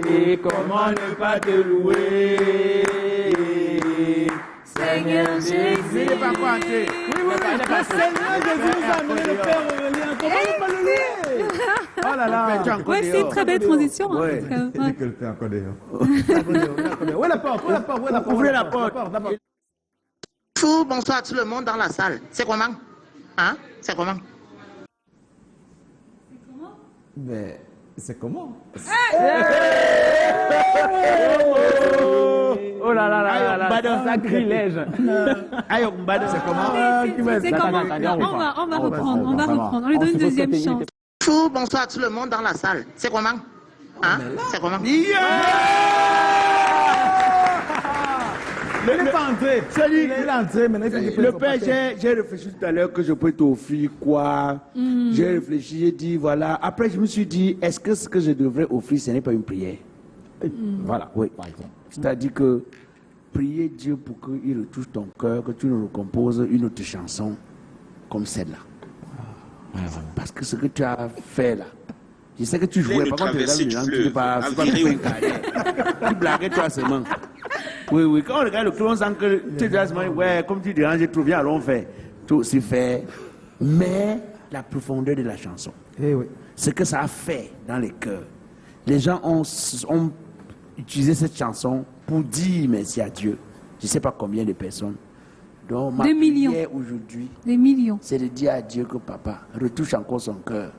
Et comment ne pas te louer, Seigneur Jésus. Il n'est pas quoi entrer. Oui, le Seigneur Jésus nous a amené le Père Aurélien. Comment ne pas le louer? Oh là là. Oui, c'est une très belle transition. Oui, Il dit que le Père encore dehors. Où est la porte? Où est la porte? Où est la porte? Ouvrez la porte. Bonsoir à tout le monde dans la salle. C'est comment? Hein? C'est comment? Mais c'est comment? Oh là là là là là, sacrilège. C'est comment? C'est comment? On va reprendre. On lui donne une deuxième chance. Bonsoir à tout le monde dans la salle. C'est comment? Hein? C'est comment? Il n'est pas entré. Il est entré, maintenant il faut qu'il Le père, j'ai réfléchi tout à l'heure que je peux t'offrir quoi. J'ai réfléchi, j'ai dit voilà. Après, je me suis dit, est-ce que ce que je devrais offrir, ce n'est pas une prière? Voilà, oui. Par exemple. C'est-à-dire que prier Dieu pour qu'il retouche ton cœur, que tu nous recomposes une autre chanson comme celle-là. Parce que ce que tu as fait là, je sais que tu jouais, par contre, tu ne peux pas faire une carrière. Tu blaguais toi seulement. Oui, oui, quand on regarde le clone, on sent que tu dis, ouais, comme tu déranges trop bien, alors on fait. Tout c'est fait. Mais la profondeur de la chanson, ce que ça a fait dans les cœurs. Les gens ont utilisé cette chanson pour dire merci à Dieu. Je ne sais pas combien de personnes. Donc, ma prière aujourd'hui, c'est de dire à Dieu que papa retouche encore son cœur.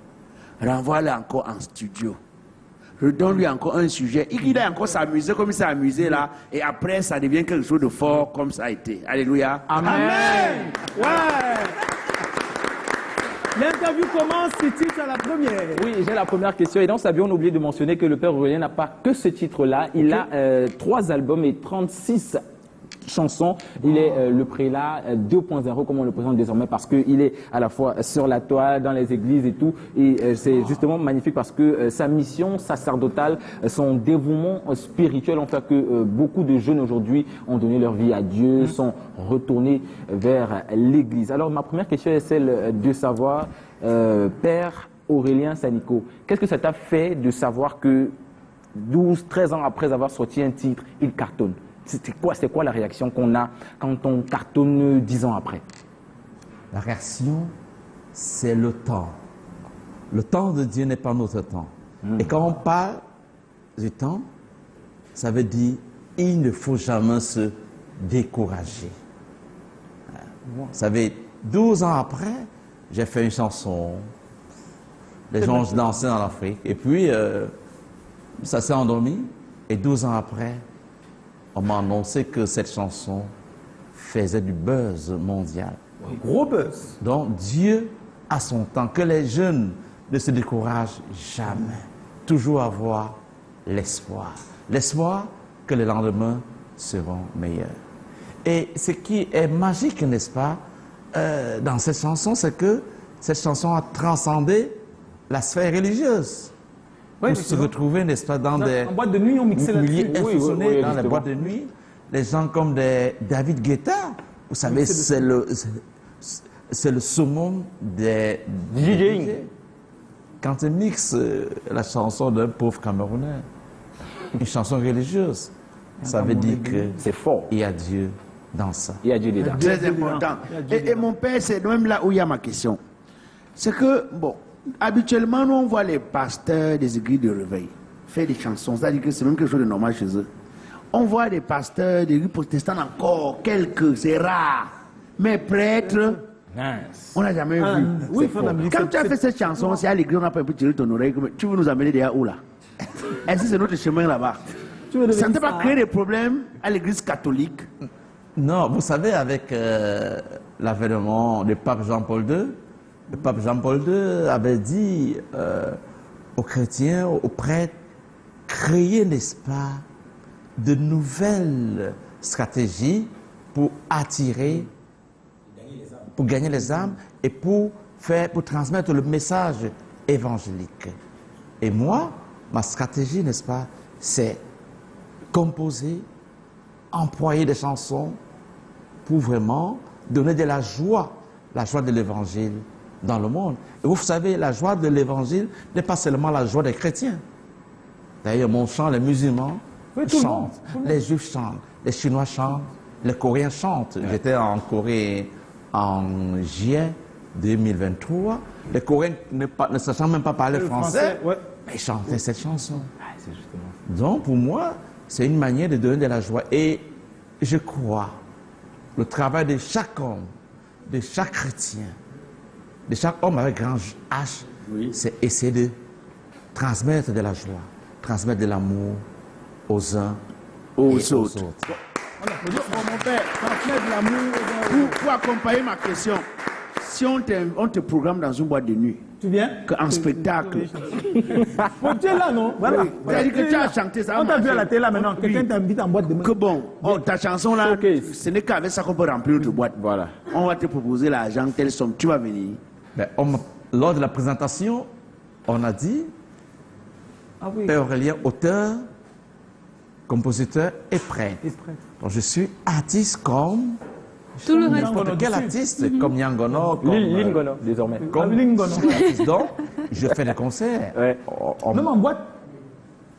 Renvoie-le encore en studio. Redonne-lui encore un sujet. Il a encore s'amuser comme il s'est amusé là. Et après, ça devient quelque chose de fort comme ça a été. Alléluia. Amen. Ouais. L'interview commence, ce titre à la première. Oui, j'ai la première question. Et dans sa bio, on a oublié de mentionner que le Père Aurélien n'a pas que ce titre-là. Il a 3 albums et 36 chansons. Il est le prélat 2.0, comme on le présente désormais, parce qu'il est à la fois sur la toile, dans les églises et tout. Et c'est justement magnifique parce que sa mission sacerdotale, son dévouement spirituel ont fait que beaucoup de jeunes aujourd'hui ont donné leur vie à Dieu, sont retournés vers l'église. Alors ma première question est celle de savoir, Père Aurélien Sanico, qu'est-ce que ça t'a fait de savoir que 12, 13 ans après avoir sorti un titre, il cartonne? C'est quoi la réaction qu'on a quand on cartonne 10 ans après? La réaction, c'est le temps. Le temps de Dieu n'est pas notre temps. Et quand on parle du temps, ça veut dire il ne faut jamais se décourager. Ça veut dire 12 ans après, j'ai fait une chanson. Les gens dansaient dans l'Afrique. Et puis, ça s'est endormi. Et 12 ans après, on m'a annoncé que cette chanson faisait du buzz mondial. Un gros buzz. Donc Dieu a son temps. Que les jeunes ne se découragent jamais. Toujours avoir l'espoir. L'espoir que les lendemains seront meilleurs. Et ce qui est magique, n'est-ce pas, dans cette chanson, c'est que cette chanson a transcendé la sphère religieuse. Pour se retrouver, n'est-ce pas, dans des boîtes de nuit, on mixait milieux insoupçonnés, dans les justement. boîtes de nuit. Les gens comme David Guetta, vous savez, c'est le summum des DJing. Quand ils mixent la chanson d'un pauvre Camerounais, une chanson religieuse, ça veut dire que c'est fort. Il y a Dieu dans ça. Il y a Dieu dedans. Très important. Et mon père, c'est même là où il y a ma question. C'est que, bon, habituellement, nous, on voit les pasteurs des églises de réveil faire des chansons. C'est-à-dire que c'est même quelque chose de normal chez eux. On voit des pasteurs des églises protestantes encore, quelques, c'est rare. Mais prêtres, on n'a jamais vu. Oui, Quand tu as fait cette chanson, c'est à l'église, on n'a pas pu tirer ton oreille. Tu veux nous amener derrière où là? Est-ce que c'est notre chemin là-bas? Ça ne t'a pas créé des problèmes à l'église catholique? Non, vous savez, avec l'avènement du pape Jean-Paul II, le pape Jean-Paul II avait dit aux chrétiens, aux prêtres, créez, n'est-ce pas, de nouvelles stratégies pour attirer, pour gagner les âmes et pour transmettre le message évangélique. Et moi, ma stratégie, n'est-ce pas, c'est composer, employer des chansons pour vraiment donner de la joie de l'évangile dans le monde. Et vous savez, la joie de l'évangile n'est pas seulement la joie des chrétiens. D'ailleurs, mon chant, les musulmans Oui, tout le monde, chantent, les juifs chantent, les chinois chantent, les coréens chantent. J'étais en Corée en juillet 2023. Les coréens ne sachant même pas parler français, ouais. mais ils chantaient cette chanson. C'est justement ça. Donc, pour moi, c'est une manière de donner de la joie. Et je crois, le travail de chaque homme, de chaque chrétien, de chaque homme avec grand H, c'est essayer de transmettre de la joie, transmettre de l'amour aux uns Aux et autres. aux autres. Mon père, Transmettre l'amour. pour accompagner ma question, si on te programme dans une boîte de nuit, Tu viens en spectacle, Bon, tu es là, non? Voilà. c'est-à-dire que tu as chanté ça. On t'a vu à la télé là maintenant. Quelqu'un t'invite en boîte de nuit. Que bon, ta chanson là, ce n'est qu'avec ça qu'on peut remplir notre boîte. Voilà. On va te proposer l'argent, telle somme, tu vas venir. Ben, lors de la présentation, on a dit, Père Aurélien, auteur, compositeur et prêtre. Donc je suis artiste comme Tout le reste. n'importe quel artiste, comme Nyangono, comme... Lingono, désormais. comme Lingono. artiste. Donc, je fais des concerts. Ouais. Même en boîte.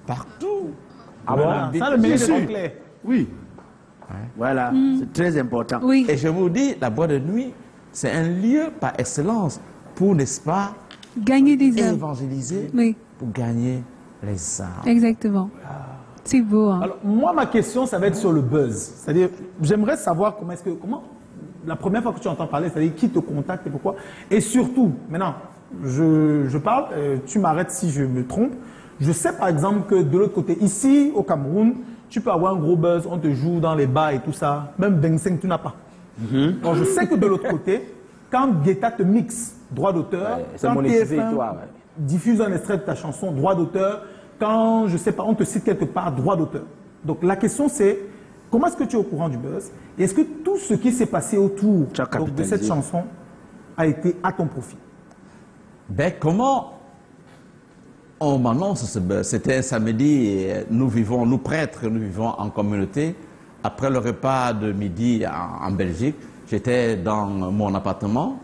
Partout. Ah Voilà. bon? Ça, le meilleur Bien est sûr. clair. Oui. Voilà, c'est très important. Oui. Et je vous dis, la boîte de nuit, c'est un lieu par excellence pour, n'est-ce pas, Gagner des âmes. évangéliser, Oui, pour gagner les âmes. exactement. C'est beau, hein. Alors, moi, ma question, ça va être sur le buzz. C'est-à-dire, j'aimerais savoir comment, la première fois que tu entends parler, c'est-à-dire qui te contacte et pourquoi. Et surtout, maintenant, je parle, tu m'arrêtes si je me trompe. Je sais par exemple que de l'autre côté, ici au Cameroun, tu peux avoir un gros buzz, on te joue dans les bars et tout ça. Même 25, tu n'as pas. Donc, je sais que de l'autre côté, quand Guetta te mixe droit d'auteur, Ouais, c'est quand monétisé, TF1 toi, ouais. diffuse un extrait de ta chanson, droit d'auteur, quand, je sais pas, on te cite quelque part, droit d'auteur. Donc la question c'est, comment est-ce que tu es au courant du buzz? Et est-ce que tout ce qui s'est passé autour Tu as donc, de capitalisé. cette chanson a été à ton profit? Ben, comment on m'annonce ce buzz? C'était un samedi, et nous prêtres, nous vivons en communauté. Après le repas de midi en Belgique, j'étais dans mon appartement.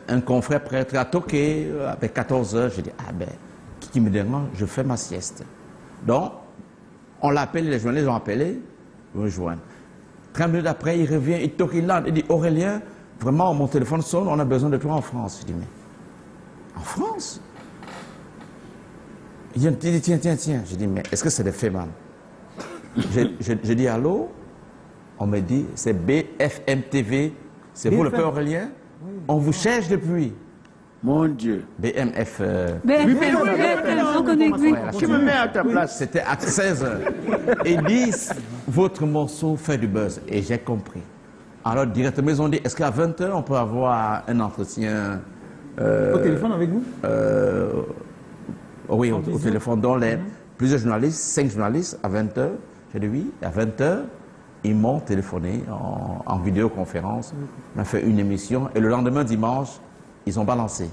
Un confrère prêtre a toqué avec 14 heures. J'ai dit, ah ben, qui me dérange, je fais ma sieste. Donc, on l'a appelé, les journalistes l'ont appelé, rejoindre. 30 minutes après, il revient, il toque, il dit, Aurélien, vraiment, mon téléphone sonne, on a besoin de toi en France. Je dis, mais en France? Il dit, tiens. Je dis, mais est-ce que c'est des faits, man? Je dis, allô? On me dit, c'est BFM TV, c'est vous le Père Aurélien? On vous cherche depuis. Mon Dieu. BMF. BFM, on connaît, oui. Qui me met à ta place? C'était à 16 h. Ils disent, votre morceau fait du buzz. Et j'ai compris. Alors, directement, ils ont dit, est-ce qu'à 20 h, on peut avoir un entretien Au téléphone avec vous? Oui, au téléphone, dont plusieurs journalistes, 5 journalistes, à 20 h. J'ai dit oui, à 20 h, ils m'ont téléphoné en vidéoconférence. On a fait une émission. Et le lendemain, dimanche, ils ont balancé.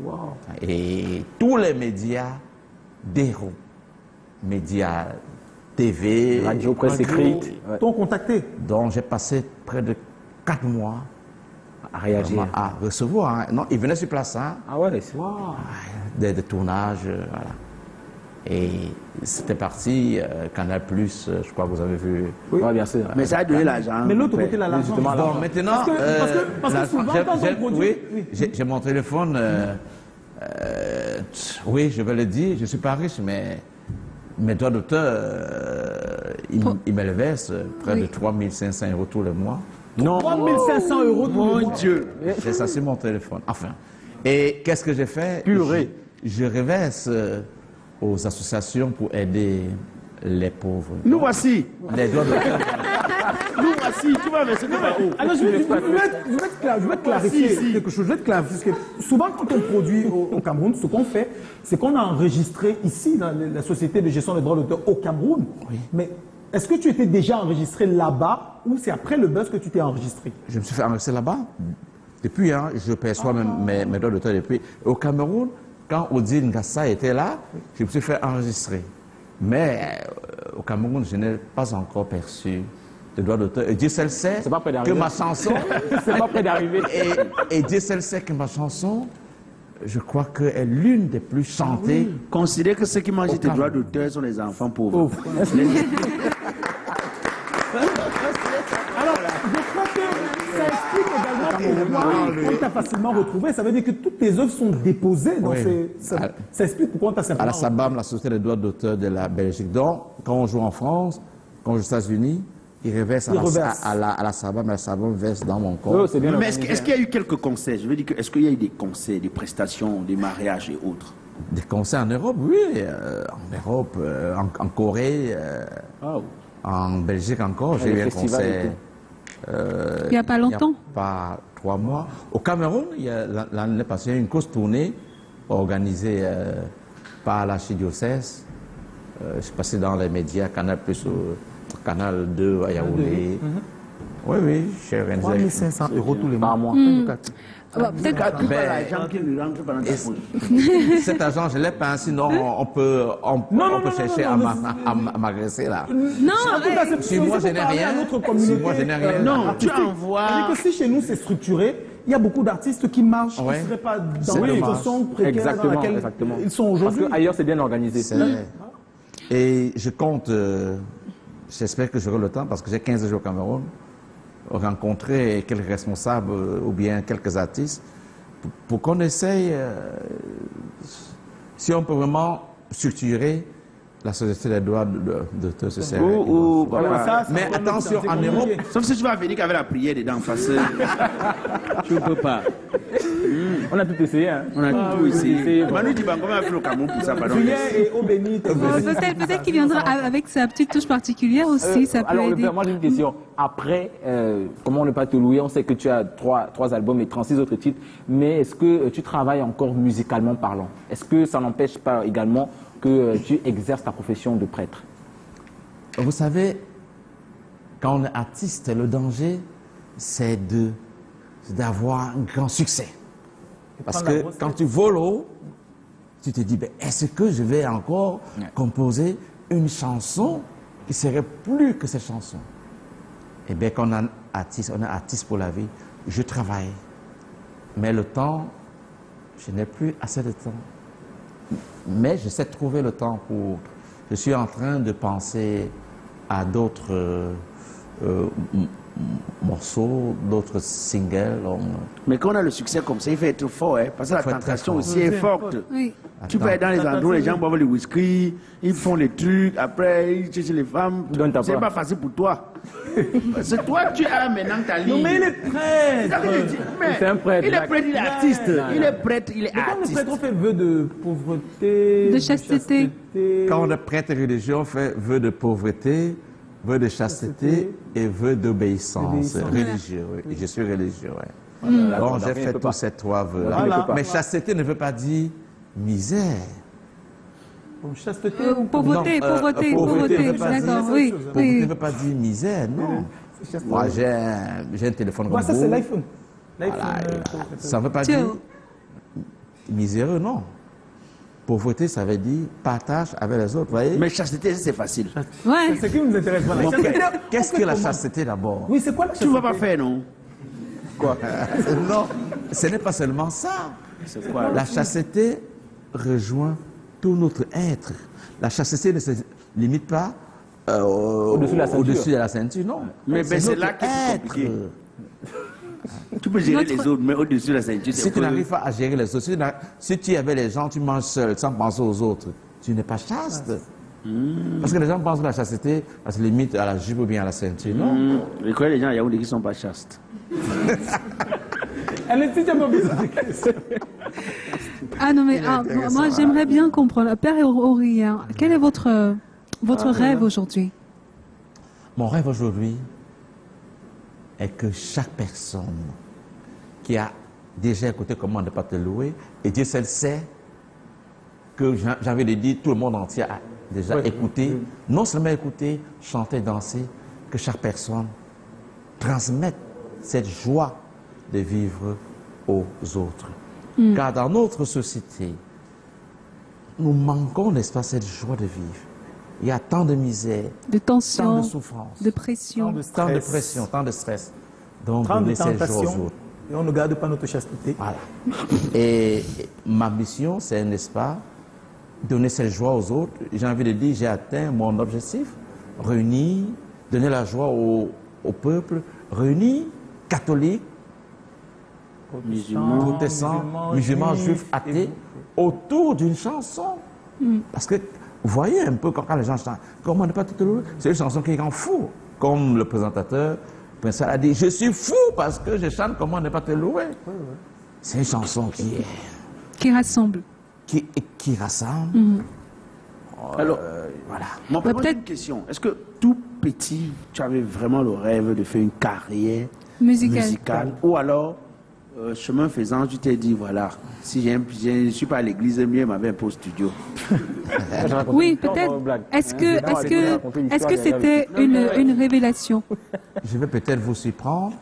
Wow. Et tous les médias d'héros, médias TV, Radio, presse écrite. Ouais. T'ont contacté? dont j'ai passé près de 4 mois À réagir. vraiment à recevoir. Hein. Non, ils venaient sur place, hein, Ah ouais, c'est... des tournages, voilà. Et c'était parti, Canal+, je crois que vous avez vu. Oui, bien sûr. Mais ça a donné l'argent. Mais l'autre mon côté, père. là, l'argent. Justement, Bon, maintenant, parce que souvent, quand on produit... oui, j'ai mon téléphone, oui, je vais le dire, je ne suis pas riche, mais mes droits d'auteur, ils me le versent près de 3 500 € tous les mois. Non. 3500 € tous les Mon mois. Dieu. J'ai ça sur mon téléphone. Enfin. Et qu'est-ce que j'ai fait? Purée. Je reverse aux associations pour aider les pauvres. Nous voici. Les droits d'auteur. Nous voici. Tu vas verser par où? Alors, je vais te clarifier quelque chose. Je vais te clarifier. Parce que souvent, quand on produit au Cameroun, ce qu'on fait, c'est qu'on a enregistré ici, dans la société de gestion des droits d'auteur au Cameroun. Oui. Mais est-ce que tu étais déjà enregistré là-bas ou c'est après le buzz que tu t'es enregistré? Je me suis fait enregistrer là-bas. Depuis, hein, je perçois mes droits d'auteur depuis. Au Cameroun, quand Odile Ngassa était là, je me suis fait enregistrer. Mais au Cameroun, je n'ai pas encore perçu de droits d'auteur. Et Dieu seul sait C'est pas près que d'arriver. ma chanson... C'est pas près d'arriver. et Dieu seul sait que ma chanson je crois qu'elle est l'une des plus chantées. Considère que ceux qui mangent tes droits d'auteur sont les enfants pauvres. Alors, je crois que ça explique également pourquoi on t'a facilement retrouvé. Ça veut dire que toutes tes œuvres sont déposées dans ça explique pourquoi on t'a simplement... À la SABAM, la Société des droits d'auteur de la Belgique. Donc, quand on joue en France, quand on joue aux États-Unis, ils reversent à la SABAM, et la SABAM verse dans mon compte. Oh, bien. Mais est-ce qu'il y a eu quelques concerts? Je veux dire, est-ce qu'il y a eu des concerts, des prestations, des mariages et autres? Des concerts en Europe, oui. En Europe, en Corée, en Belgique encore. J'ai eu un concert. Il n'y a pas longtemps? Il n'y a pas 3 mois. Au Cameroun, l'année passée, il y a eu une grosse tournée organisée par l'archidiocèse. Je suis passé dans les médias, Canal+, Canal 2 à Yaoundé. Oui, j'ai organisé. 3 500 € tous les mois. Par mois. Peut-être L'argent qui lui rentre pendant ta poche. Cet argent, je l'ai pas, sinon on peut chercher à m'agresser là. Non, Si moi je n'ai rien, si moi je n'ai rien. Non, tu envoies. C'est-à-dire que si chez nous c'est structuré, il y a beaucoup d'artistes qui marchent, qui ne seraient pas dans les situations précaires dans laquelles ils sont aujourd'hui. Parce qu'ailleurs, c'est bien organisé. Et je compte, j'espère que j'aurai le temps, parce que j'ai 15 jours au Cameroun, rencontrer quelques responsables ou bien quelques artistes pour qu'on essaye, si on peut vraiment structurer la société des droits d'auteur se servir. Mais attention, en Europe... Sauf si tu vas venir avec la prière dedans, parce que tu ne peux pas. On a tout essayé. Hein. On a tout essayé. Manu dit, comment on a fait le Cameroun pour ça, pardon. Prière et eau bénite. peut-être qu'il viendra avec sa petite touche particulière aussi, ça peut Alors, aider. moi j'ai une question. Après, comment ne pas te louer? On sait que tu as 3 albums et 36 autres titres, mais est-ce que tu travailles encore musicalement parlant? Est-ce que ça n'empêche pas également que tu exerces ta profession de prêtre? Vous savez, quand on est artiste, le danger, c'est d'avoir un grand succès. Parce que quand tu voles haut, tu te dis, ben, est-ce que je vais encore composer une chanson qui serait plus que cette chanson? Eh bien, quand on est artiste pour la vie, je travaille. Mais le temps, je n'ai plus assez de temps. Mais je sais trouver le temps pour... Je suis en train de penser à d'autres morceaux, d'autres singles. Mais quand on a le succès comme ça, il faut être fort, hein, parce que la tentation aussi est forte. Oui. Tu peux être dans les endroits où les gens boivent le whisky, ils font les trucs, après ils cherchent les femmes. C'est pas facile pour toi. C'est toi, tu as maintenant ta ligne. Non, mais il est prêtre. C'est un prêtre. Il est prêtre, il est artiste. Il est prêtre, il est Quand le artiste. prêtre, on fait vœu de pauvreté, De chasteté. Quand on est prêtre religieux, on fait vœu de pauvreté, vœu de chasteté et vœu d'obéissance religieux. Oui. Je suis religieux, oui. Donc j'ai fait tous ces 3 vœux-là. Voilà. Mais chasteté ne veut pas dire misère. Chasteté Pauvreté, d'accord, oui. Pauvreté ne veut pas dire misère, non. Moi, j'ai un téléphone comme ça, vous. c'est l'iPhone. Voilà, ça ne veut pas dire miséreux, non. Pauvreté, ça veut dire partage avec les autres, voyez. Mais chasteté, c'est facile. Ouais. C'est ce qui nous intéresse. Voilà. Qu'est-ce que la chasteté d'abord? Oui, c'est quoi la Tu chasteté? ne vas pas faire, non? Quoi? Non, ce n'est pas seulement ça. C'est quoi? La chasteté rejoint tout notre être. La chasteté ne se limite pas au-dessus de la ceinture, non. Mais c'est là qu'il est compliqué. Tu peux gérer les autres, mais au-dessus de la ceinture, Si tu n'arrives pas à gérer les autres, si tu es avec les gens, tu manges seul, sans penser aux autres, tu n'es pas chaste. Parce que les gens pensent que la chasteté, ça se limite à la jupe ou bien à la ceinture, non? Je crois que les gens à Yaoundé qui ne sont pas chastes. Elle est pas Ah non, mais moi j'aimerais bien comprendre. Père Aurélien, quel est votre rêve aujourd'hui? Mon rêve aujourd'hui est que chaque personne qui a déjà écouté Comment ne pas te louer, et Dieu seul sait que j'ai envie de dire, tout le monde entier a déjà écouté, non seulement écouté, chanté, dansé, que chaque personne transmette cette joie de vivre aux autres. Car dans notre société, nous manquons, n'est-ce pas, cette joie de vivre. Il y a tant de misère, De tension, tant de souffrance, de pression. tant de pression, tant de stress. Donc, tant de donner cette joie aux tentation. autres. et on ne garde pas notre chasteté. Voilà. Et ma mission, c'est, n'est-ce pas, donner cette joie aux autres. J'ai envie de dire, j'ai atteint mon objectif. Réunir, donner la joie au peuple, réunir catholiques, protestants, musulmans, juifs, athées, autour d'une chanson. Parce que, vous voyez un peu quand les gens chantent, comment ne pas tout louer? C'est une chanson qui rend fou. Comme le présentateur, Prince a dit, je suis fou parce que je chante comment ne pas te louer. C'est une chanson Qui rassemble. qui rassemble. Alors, Voilà. moi, Bah, peut-être- une question. Est-ce que tout petit, tu avais vraiment le rêve de faire une carrière Musicale. musicale? Ou alors, chemin faisant, tu t'es dit, voilà, si je ne suis pas à l'église, mieux m'avait un peu au studio. Oui, peut-être. Est-ce que c'était une révélation? Je vais peut-être vous surprendre.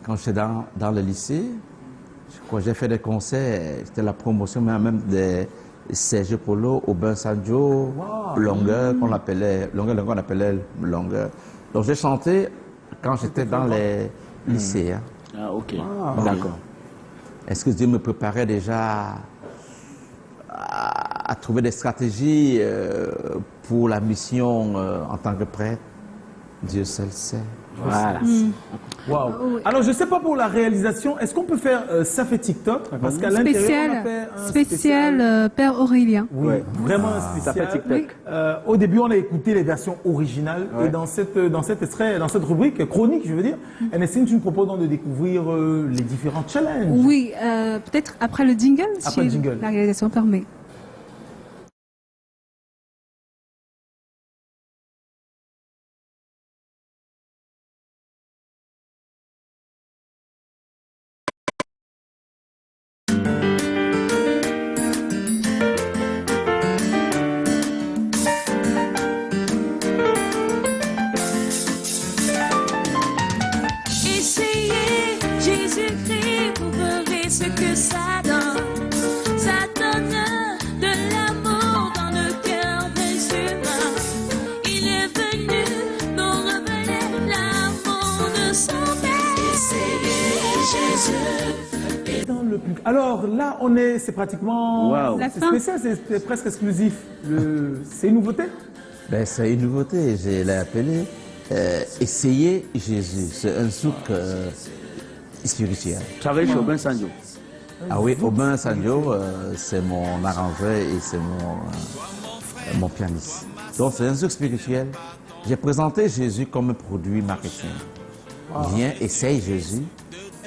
Quand j'étais dans le lycée, je crois que j'ai fait des concerts, c'était la promotion même des Serge Polo, Aubin Sanjo, Longueur, qu'on appelait Longueur. Donc j'ai chanté quand j'étais dans les lycées. Hein. Ah, ok. D'accord. Est-ce que Dieu me préparait déjà à trouver des stratégies pour la mission en tant que prêtre? Dieu seul sait. Voilà. Waouh. Alors, je ne sais pas pour la réalisation, est-ce qu'on peut faire ça fait TikTok? Parce qu'à l'intérieur, on a fait un Spécial Père Aurélien. Oui, vraiment un spécial. Ça fait TikTok. Au début, on a écouté les versions originales. Et dans cette extrait, dans cette rubrique chronique, je veux dire, Ernestine, tu nous proposes donc de découvrir les différents challenges. Oui, peut-être après le jingle, Après si le jingle. la réalisation permet. Essayez Jésus-Christ, vous verrez ce que ça donne. Ça donne de l'amour dans le cœur des humains. Il est venu nous révéler l'amour de son Père. Essayez Jésus. Dans le public. Alors là, c'est pratiquement Wow. La c'est fin. spécial, c'est presque exclusif. C'est une nouveauté. Ben, c'est une nouveauté, je l'ai appelé Essayer Jésus. C'est un souk spirituel. Tu travailles chez Aubin Sanjo. Ah oui, Aubin Sanjo, c'est mon arrangeur et c'est mon pianiste. Donc c'est un souk spirituel. J'ai présenté Jésus comme un produit marketing. Viens, essaye Jésus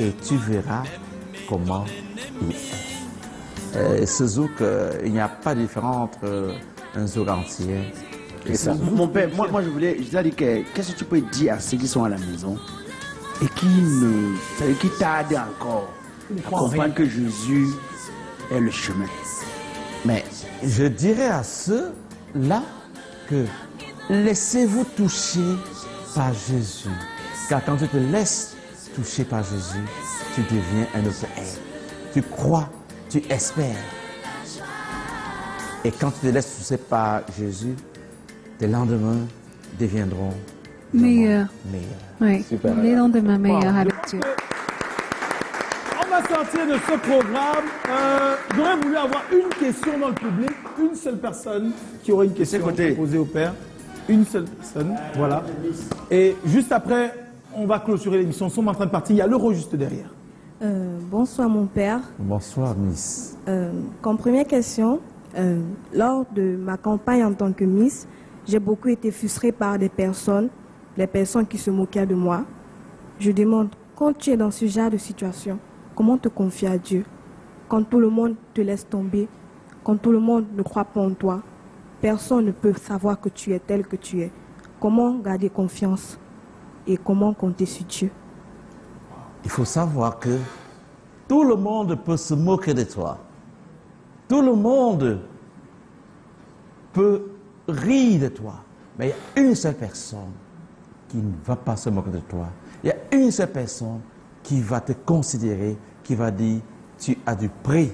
et tu verras comment il est. Ce zouk, il n'y a pas de différence entre un zouk entier et ça. Mon père, moi je voulais dire qu'est-ce que tu peux dire à ceux qui sont à la maison et qui tardent encore à comprendre que Jésus est le chemin. Mais je dirais à ceux-là que laissez-vous toucher par Jésus. Car quand tu te laisses toucher par Jésus, tu deviens un autre être. Tu crois, tu espères. Et quand tu te laisses toucher par Jésus, tes lendemains deviendront Meilleur. meilleurs. Oui. Super. Les lendemains meilleurs avec Dieu. On va sortir de ce programme. J'aurais voulu avoir une question dans le public, une seule personne qui aurait une question côté. à poser au père. Une seule personne, voilà. Et juste après, on va clôturer l'émission. Nous sommes en train de partir. Il y a l'euro juste derrière. Bonsoir mon père. Bonsoir, Miss. Comme première question, lors de ma campagne en tant que Miss, j'ai beaucoup été frustrée par des personnes, les personnes qui se moquaient de moi. Je demande, quand tu es dans ce genre de situation, comment te confier à Dieu? Quand tout le monde te laisse tomber, quand tout le monde ne croit pas en toi, personne ne peut savoir que tu es tel que tu es. Comment garder confiance et comment compter sur Dieu? Il faut savoir que tout le monde peut se moquer de toi. Tout le monde peut rire de toi. Mais il y a une seule personne qui ne va pas se moquer de toi. Il y a une seule personne qui va te considérer, qui va dire, tu as du prix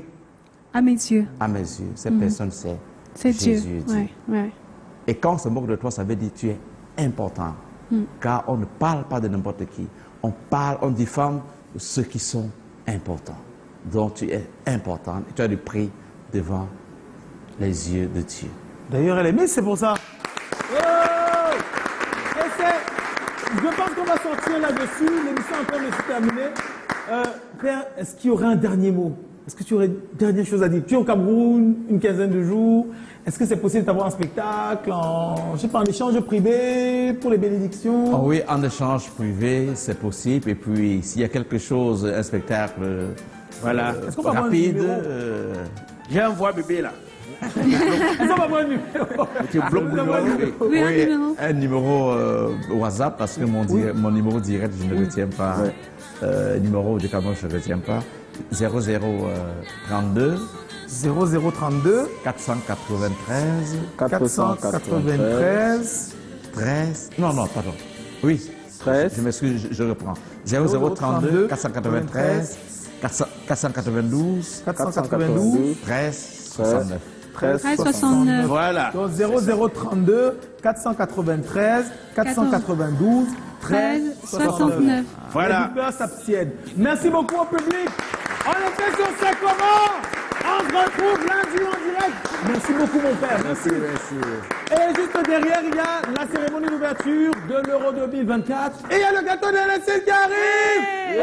À mes yeux. à mes yeux. Cette personne, c'est C'est Jésus. Dieu. Ouais, ouais. Et quand on se moque de toi, ça veut dire que tu es important. Car on ne parle pas de n'importe qui. On parle, on diffame ceux qui sont importants. Donc tu es important et tu as du prix devant les yeux de Dieu. D'ailleurs, elle est mise, c'est pour ça. Oh! Et je pense qu'on va sortir là-dessus. L'émission est en train de se terminer. Père, est-ce qu'il y aurait un dernier mot? Est-ce que tu aurais une dernière chose à dire? Tu es au Cameroun, une quinzaine de jours. Est-ce que c'est possible d'avoir un spectacle, je sais pas, un échange privé pour les bénédictions? Oh oui, en échange privé, c'est possible. Et puis, s'il y a quelque chose, un spectacle Est-ce qu'on peut avoir un rapide, numéro? J'ai un voix bébé là. Est-ce qu'on peut avoir un numéro? Tu bloques le numéro bébé. Oui, un numéro. un numéro WhatsApp, parce que mon numéro direct, je ne le retiens pas. Numéro de Cameroun, je ne le retiens pas. 0032 0032 493 493 13. Non, pardon. Oui. 13. Je m'excuse, je reprends. 0032 493 492 492 13 69. 1369. Voilà. Donc 0032 493 492 13 69. Voilà. Les peurs s'abstiennent. Merci beaucoup au public. On était sur C'est comment? On se retrouve lundi en direct. Merci beaucoup mon père. Merci. Et juste derrière, il y a la cérémonie d'ouverture de l'Euro 2024. Et il y a le gâteau de la qui arrive.